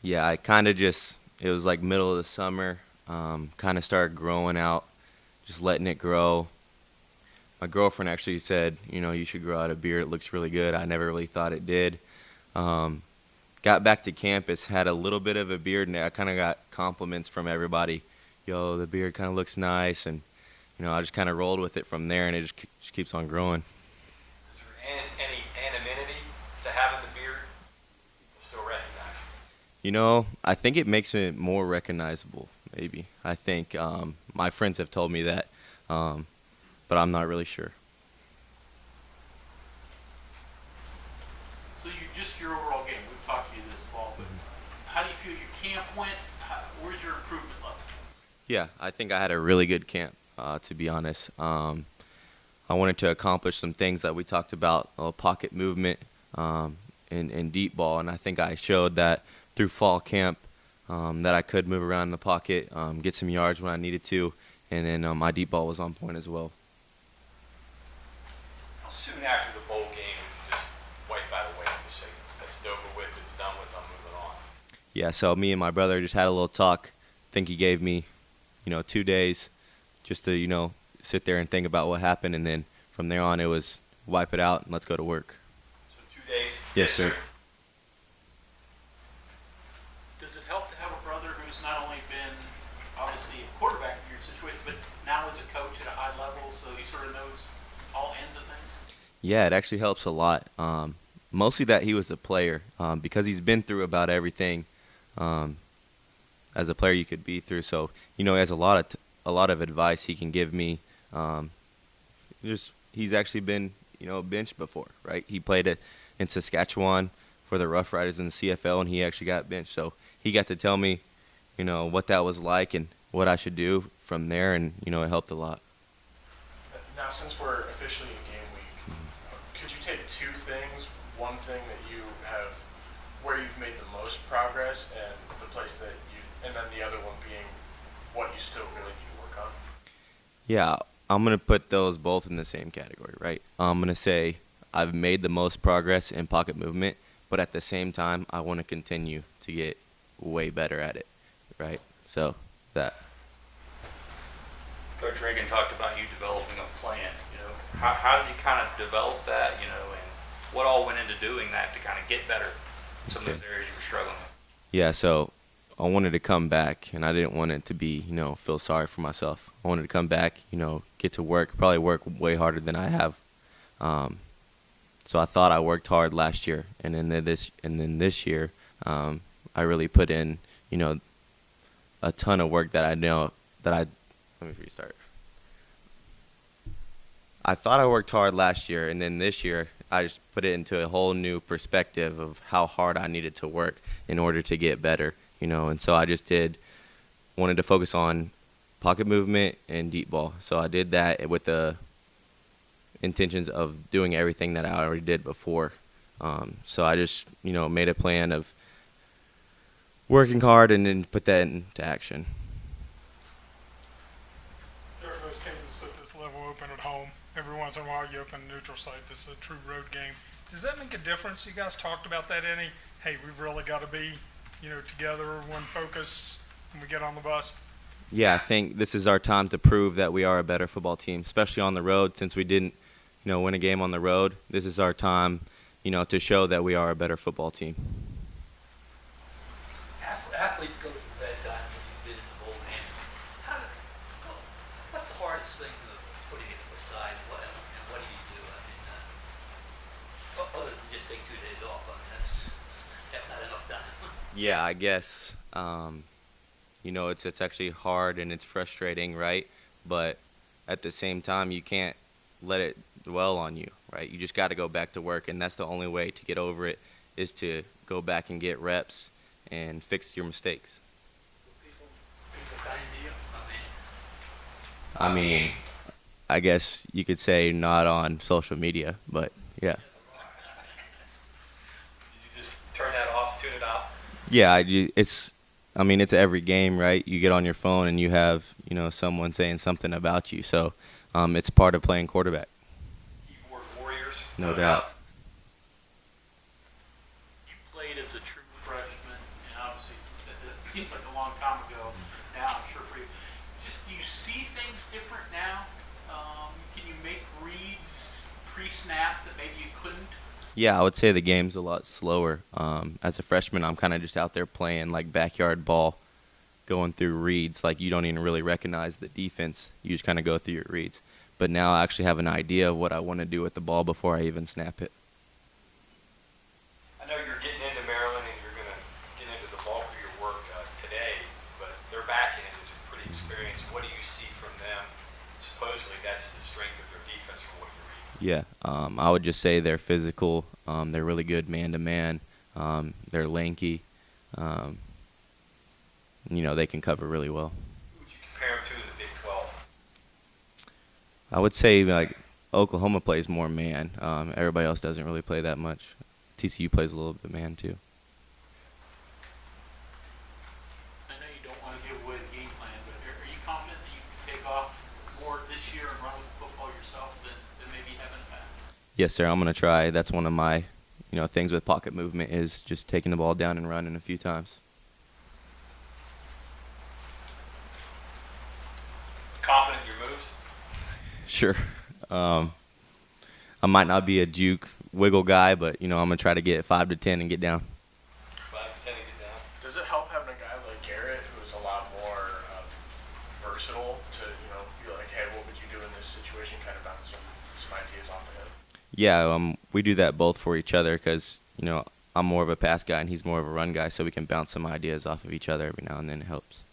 Yeah, I kind of just, it was like middle of the summer, kind of started growing out, just letting it grow. My girlfriend actually said, you should grow out a beard. It looks really good. I never really thought it did. Um, got back to campus, had a little bit of a beard, and I kind of got compliments from everybody. Yo, the beard kind of looks nice, and I just kind of rolled with it from there, and it just keeps on growing. Is there any anonymity to having the beard? People still recognize I think it makes it more recognizable, maybe. I think my friends have told me that, but I'm not really sure. So just your overall game, we've talked to you this fall, but how do you feel your camp went? Where's your improvement level? Yeah, I think I had a really good camp, to be honest. I wanted to accomplish some things that we talked about, pocket movement and deep ball, and I think I showed that through fall camp that I could move around in the pocket, get some yards when I needed to, and then my deep ball was on point as well. How soon after the bowl game would you just wipe that away and say, that's over with, it's done with, I'm moving on? Yeah, so me and my brother just had a little talk. I think he gave me, 2 days just to, sit there and think about what happened, and then from there on it was wipe it out and let's go to work. So 2 days? Yes, sir. Does it help to have a brother who's not only been obviously a quarterback in your situation, but now is a coach at a high level, so he sort of knows all ends of things? Yeah, it actually helps a lot. Mostly that he was a player, because he's been through about everything as a player you could be through. So he has a lot of advice he can give me. He's actually been benched before, right? He played in Saskatchewan for the Rough Riders in the CFL, and he actually got benched. So he got to tell me, what that was like and what I should do from there, and it helped a lot. Now, since we're officially in game week, could you take two things? One thing that you have, where you've made the most progress, and the place that and then the other one being what you still really need to work on? Yeah, I'm going to put those both in the same category, right? I'm going to say I've made the most progress in pocket movement, but at the same time, I want to continue to get way better at it, right? So that. Coach Reagan talked about you developing a plan. How did you kind of develop that, and what all went into doing that to kind of get better in some of those areas you were struggling with? Yeah, so I wanted to come back, and I didn't want it to be, feel sorry for myself. I wanted to come back, get to work, probably work way harder than I have. So I thought I worked hard last year, and then this year, I really put in, a ton of work that I know that let me restart. I thought I worked hard last year, and then this year I just put it into a whole new perspective of how hard I needed to work in order to get better, and so I just wanted to focus on pocket movement and deep ball. So I did that with the intentions of doing everything that I already did before. So I just, made a plan of working hard and then put that into action. There are those games at this level open at home. Every once in a while you open a neutral site. This is a true road game. Does that make a difference? You guys talked about that any? Hey, we've really got to be, together, one focus when we get on the bus. Yeah, I think this is our time to prove that we are a better football team, especially on the road. Since we didn't, win a game on the road, this is our time, to show that we are a better football team. Athletes go through bad times as you did in the bowl game. What's the hardest thing of putting it aside? What do you do? I mean, other than just take 2 days off, I mean, that's not enough time. Yeah, I guess, it's actually hard and it's frustrating, right? But at the same time, you can't let it dwell on you, right? You just got to go back to work, and that's the only way to get over it is to go back and get reps and fix your mistakes. People kind to you? I mean, I guess you could say not on social media, but yeah. Did you just turn that off, tune it out? Yeah, it's every game, right? You get on your phone and you have, someone saying something about you. So it's part of playing quarterback. Keyboard warriors? No doubt. You played as a true freshman, and obviously snap that maybe you couldn't? Yeah, I would say the game's a lot slower. As a freshman, I'm kind of just out there playing like backyard ball, going through reads. Like you don't even really recognize the defense. You just kind of go through your reads. But now I actually have an idea of what I want to do with the ball before I even snap it. I know you're getting into Maryland and you're going to get into the bulk of your work today, but their back end is pretty experienced. What do you see from them? Supposedly that's the strength of their defense from what you're reading. Yeah, I would just say they're physical. They're really good man-to-man. They're lanky. They can cover really well. Who would you compare them to in the Big 12? I would say like Oklahoma plays more man. Everybody else doesn't really play that much. TCU plays a little bit man too. I know you don't want to give away the game plan, but are you confident that you can take off more this year and run with the football yourself than maybe you have in the past? Yes, sir. I'm gonna try. That's one of my, things with pocket movement is just taking the ball down and running a few times. Confident in your moves? Sure. I might not be a juke wiggle guy, but I'm gonna try to get 5 to 10 and get down. 5 to 10 to get down. Does it help having a guy like Jarret who is a lot more versatile to be like, hey, what would you do in this situation? Kind of bounce some ideas off of him. Yeah, we do that both for each other because I'm more of a pass guy and he's more of a run guy, so we can bounce some ideas off of each other every now and then. It helps.